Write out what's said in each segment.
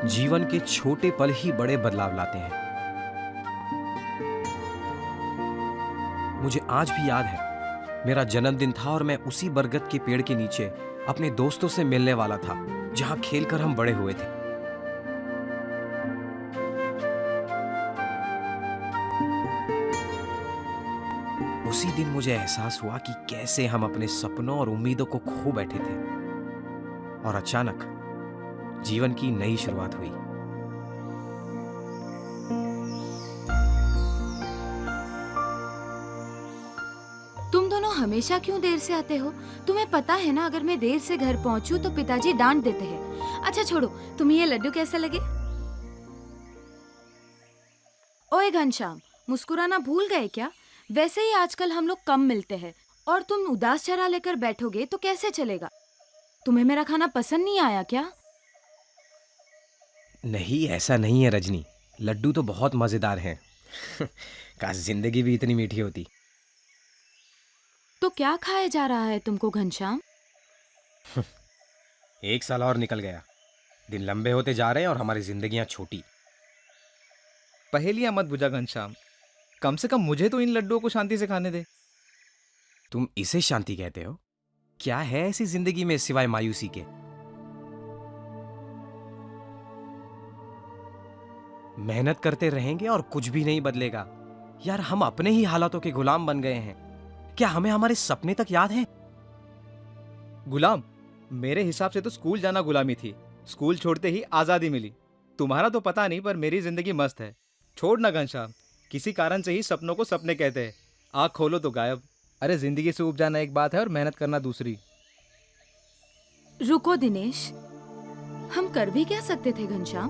जीवन के छोटे पल ही बड़े बदलाव लाते हैं। मुझे आज भी याद है, मेरा जन्मदिन था और मैं उसी बरगद के पेड़ के नीचे अपने दोस्तों से मिलने वाला था, जहां खेलकर हम बड़े हुए थे। उसी दिन मुझे एहसास हुआ कि कैसे हम अपने सपनों और उम्मीदों को खो बैठे थे, और अचानक जीवन की नई शुरुआत हुई। तुम दोनों हमेशा क्यों देर से आते हो? तुम्हें पता है ना, अगर मैं देर से घर पहुंचूं तो पिताजी डांट देते हैं। अच्छा छोड़ो, तुम्हें ये लड्डू कैसे लगे? ओए घनश्याम, मुस्कुराना भूल गए क्या? वैसे ही आजकल हम लोग कम मिलते हैं, और तुम उदास चेहरा लेकर बैठोगे तो कैसे चलेगा? तुम्हें मेरा खाना पसंद नहीं आया क्या? नहीं, ऐसा नहीं है रजनी, लड्डू तो बहुत मजेदार हैं। काश जिंदगी भी इतनी मीठी होती। तो क्या खाया जा रहा है तुमको घनश्याम? एक साल और निकल गया, दिन लंबे होते जा रहे हैं और हमारी जिंदगियां छोटी। पहेलियां मत बुझा घनश्याम, कम से कम मुझे तो इन लड्डुओं को शांति से खाने दे। तुम इसे शांति कहते हो? क्या है ऐसी जिंदगी में सिवाय मायूसी के? मेहनत करते रहेंगे और कुछ भी नहीं बदलेगा। यार, हम अपने ही हालातों के गुलाम बन गए हैं। क्या हमें हमारे सपने तक याद है? गुलाम? मेरे हिसाब से तो स्कूल जाना गुलामी थी। स्कूल छोड़ते ही आजादी मिली। तुम्हारा तो पता नहीं, पर मेरी जिंदगी मस्त है। छोड़ ना घनश्याम, किसी कारण से ही सपनों को सपने कहते हैं। आँख खोलो तो गायब। अरे जिंदगी से उब जाना एक बात है और मेहनत करना दूसरी। रुको दिनेश, हम कर भी क्या सकते थे घनश्याम?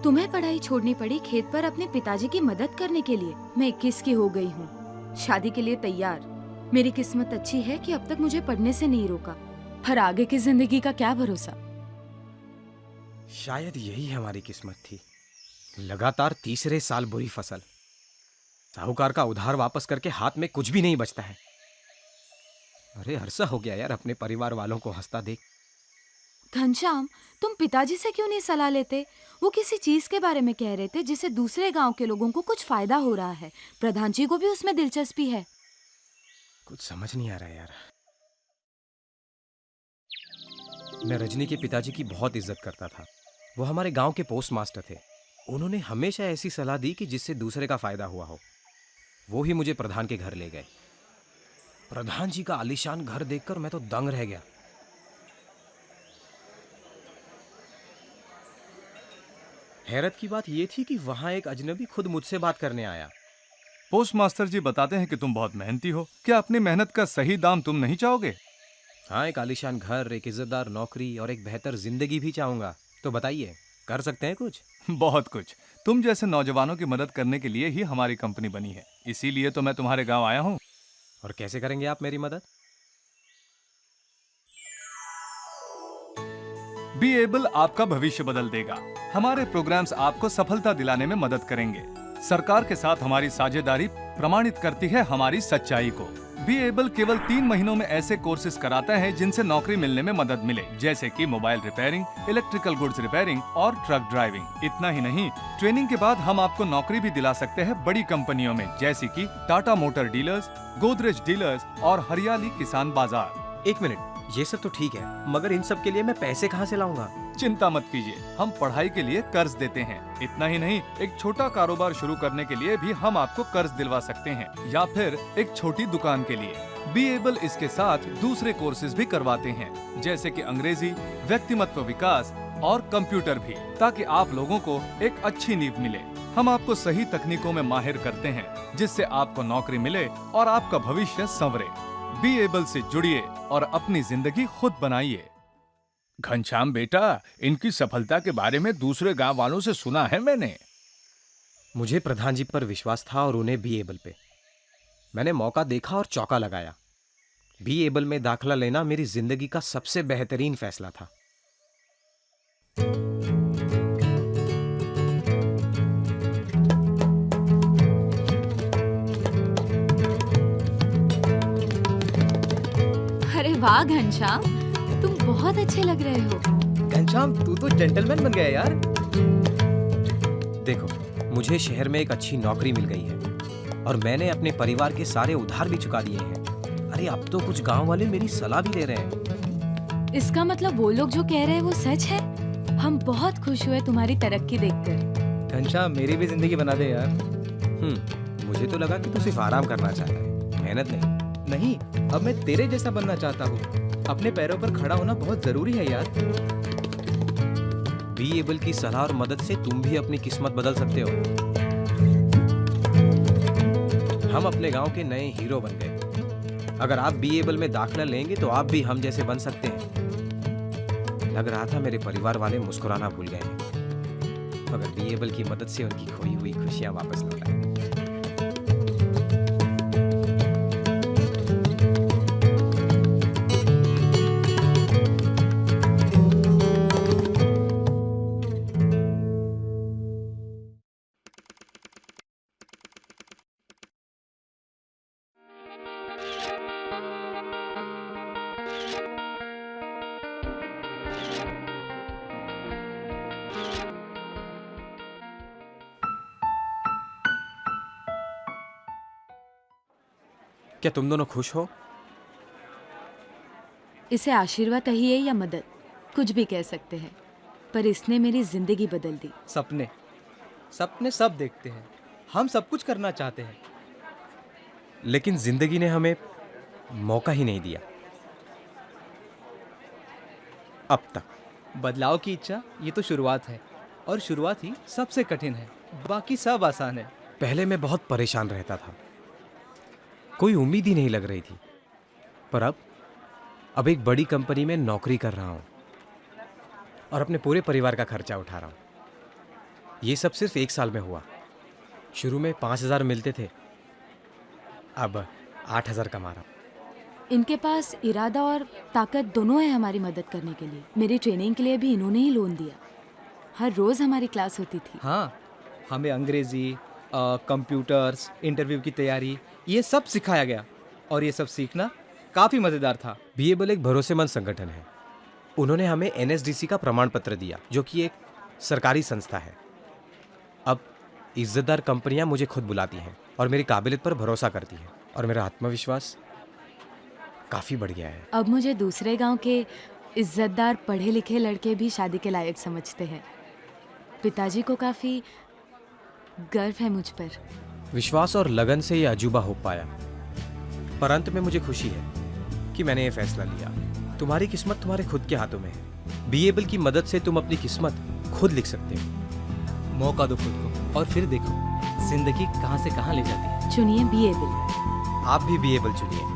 तुम्हें पढ़ाई छोड़नी पड़ी खेत पर अपने पिताजी की मदद करने के लिए। मैं 21 की हो गई हूँ, शादी के लिए तैयार। मेरी किस्मत अच्छी है कि अब तक मुझे पढ़ने से नहीं रोका, पर आगे की जिंदगी का क्या भरोसा। शायद यही हमारी किस्मत थी। लगातार तीसरे साल बुरी फसल। साहूकार का उधार वापस करके हाथ में कुछ भी नहीं बचता है। अरे अरसा हो गया यार अपने परिवार वालों को हंसता देख। घनश्याम, तुम पिताजी से क्यों नहीं सलाह लेते? वो किसी चीज के बारे में कह रहे थे जिससे दूसरे गांव के लोगों को कुछ फायदा हो रहा है। प्रधान जी को भी उसमें दिलचस्पी है। कुछ समझ नहीं आ रहा यार। मैं रजनी के पिताजी की बहुत इज्जत करता था। वो हमारे गांव के पोस्ट मास्टर थे। उन्होंने हमेशा ऐसी सलाह दी कि जिससे दूसरे का फायदा हुआ हो। वो ही मुझे प्रधान के घर ले गए। प्रधान जी का आलीशान घर देखकर मैं तो दंग रह गया। हैरत की बात यह थी कि वहां एक अजनबी खुद मुझसे बात करने आया। पोस्ट मास्टर जी बताते हैं कि तुम बहुत मेहनती हो। क्या अपनी मेहनत का सही दाम तुम नहीं चाहोगे? हाँ, एक आलीशान घर, एक इज्जतदार नौकरी और एक बेहतर जिंदगी भी चाहूंगा। तो बताइए, कर सकते हैं कुछ? बहुत कुछ। तुम जैसे नौजवानों की मदद करने के लिए ही हमारी कंपनी बनी है। इसीलिए तो मैं तुम्हारे गांव आया हूँ। और कैसे करेंगे आप मेरी मदद? बी एबल आपका भविष्य बदल देगा। हमारे प्रोग्राम्स आपको सफलता दिलाने में मदद करेंगे। सरकार के साथ हमारी साझेदारी प्रमाणित करती है हमारी सच्चाई को। बी एबल केवल 3 महीनों में ऐसे कोर्सेज कराता है जिनसे नौकरी मिलने में मदद मिले, जैसे कि mobile repairing, electrical goods repairing और ट्रक ड्राइविंग। इतना ही नहीं, ट्रेनिंग के बाद हम आपको नौकरी भी दिला सकते हैं बड़ी कंपनियों में, जैसे कि Tata motor dealers, Godrej dealers और हरियाली किसान बाजार। एक मिनट, ये सब तो ठीक है, मगर इन सब के लिए मैं पैसे कहाँ से लाऊंगा? चिंता मत कीजिए, हम पढ़ाई के लिए कर्ज देते हैं। इतना ही नहीं, एक छोटा कारोबार शुरू करने के लिए भी हम आपको कर्ज दिलवा सकते हैं, या फिर एक छोटी दुकान के लिए। बी एबल इसके साथ दूसरे कोर्सेज भी करवाते हैं, जैसे कि अंग्रेजी, व्यक्तिमत्व विकास और कंप्यूटर भी, ताकि आप लोगों को एक अच्छी नींव मिले। हम आपको सही तकनीकों में माहिर करते हैं, जिससे आपको नौकरी मिले और आपका भविष्य संवरे। बी एबल से जुड़िए और अपनी जिंदगी खुद बनाइए। घनश्याम बेटा, इनकी सफलता के बारे में दूसरे गांव वालों से सुना है मैंने। मुझे प्रधान जी पर विश्वास था और उन्हें बी एबल पे। मैंने मौका देखा और चौका लगाया। बी एबल में दाखिला लेना मेरी जिंदगी का सबसे बेहतरीन फैसला था। अरे वाह घनश्याम, तुम बहुत अच्छे लग रहे हो। घनश्याम, तू तो जेंटलमैन बन गया यार। देखो, मुझे शहर में एक अच्छी नौकरी मिल गई है और मैंने अपने परिवार के सारे उधार भी चुका दिए हैं। अरे अब तो कुछ गांव वाले मेरी सलाह भी ले रहे हैं। इसका मतलब वो लोग जो कह रहे हैं वो सच है। हम बहुत खुश हुए तुम्हारी तरक्की देखकर। घनश्याम, मेरी भी जिंदगी बना दे यार। मुझे तो लगा कि तू सिर्फ आराम करना चाहता है, मेहनत नहीं। नहीं, अब मैं तेरे जैसा बनना चाहता हूँ। अपने पैरों पर खड़ा होना बहुत जरूरी है यार। बी एबल की सलाह और मदद से तुम भी अपनी किस्मत बदल सकते हो। हम अपने गांव के नए हीरो बन गए। अगर आप बी एबल में दाखिला लेंगे तो आप भी हम जैसे बन सकते हैं। लग रहा था मेरे परिवार वाले मुस्कुराना भूल गए हैं, मगर बी एबल की मदद से उनकी खोई हुई खुशियां वापस लौटाई। क्या तुम दोनों खुश हो? इसे आशीर्वाद कहिए या मदद, कुछ भी कह सकते हैं, पर इसने मेरी जिंदगी बदल दी। सपने सपने सब देखते हैं, हम सब कुछ करना चाहते हैं। लेकिन जिंदगी ने हमें मौका ही नहीं दिया अब तक। बदलाव की इच्छा ये तो शुरुआत है, और शुरुआत ही सबसे कठिन है, बाकी सब आसान है। पहले मैं बहुत परेशान रहता था, कोई उम्मीद ही नहीं लग रही थी, पर अब एक बड़ी कंपनी में नौकरी कर रहा हूं और अपने पूरे परिवार का खर्चा उठा रहा हूं। ये सब सिर्फ 1 साल में हुआ। शुरू में 5,000 मिलते थे, अब 8,000 कमा रहा हूं। इनके पास इरादा और ताकत दोनों है हमारी मदद करने के लिए। मेरी ट्रेनिंग के लिए भी इन्होंने ही लोन दिया। हर रोज हमारी क्लास होती थी। हाँ, हमें अंग्रेजी, कंप्यूटर्स, इंटरव्यू की तैयारी, ये सब सिखाया गया, और ये सब सीखना काफ़ी मज़ेदार था। बी एबल एक भरोसेमंद संगठन है। उन्होंने हमें NSDC का प्रमाण पत्र दिया, जो कि एक सरकारी संस्था है। अब इज्जतदार कंपनियां मुझे खुद बुलाती हैं और मेरी काबिलियत पर भरोसा करती हैं, और मेरा आत्मविश्वास काफ़ी बढ़ गया है। अब मुझे दूसरे गांव के इज्जतदार पढ़े लिखे लड़के भी शादी के लायक समझते हैं। पिताजी को काफ़ी गर्व है मुझ पर। विश्वास और लगन से यह अजूबा हो पाया, पर अंत में मुझे खुशी है कि मैंने ये फैसला लिया। तुम्हारी किस्मत तुम्हारे खुद के हाथों में है। बी एबल की मदद से तुम अपनी किस्मत खुद लिख सकते हो। मौका दो खुद को, और फिर देखो जिंदगी कहाँ से कहाँ ले जाती है। चुनिए बी एबल। आप भी बी एबल चुनिए।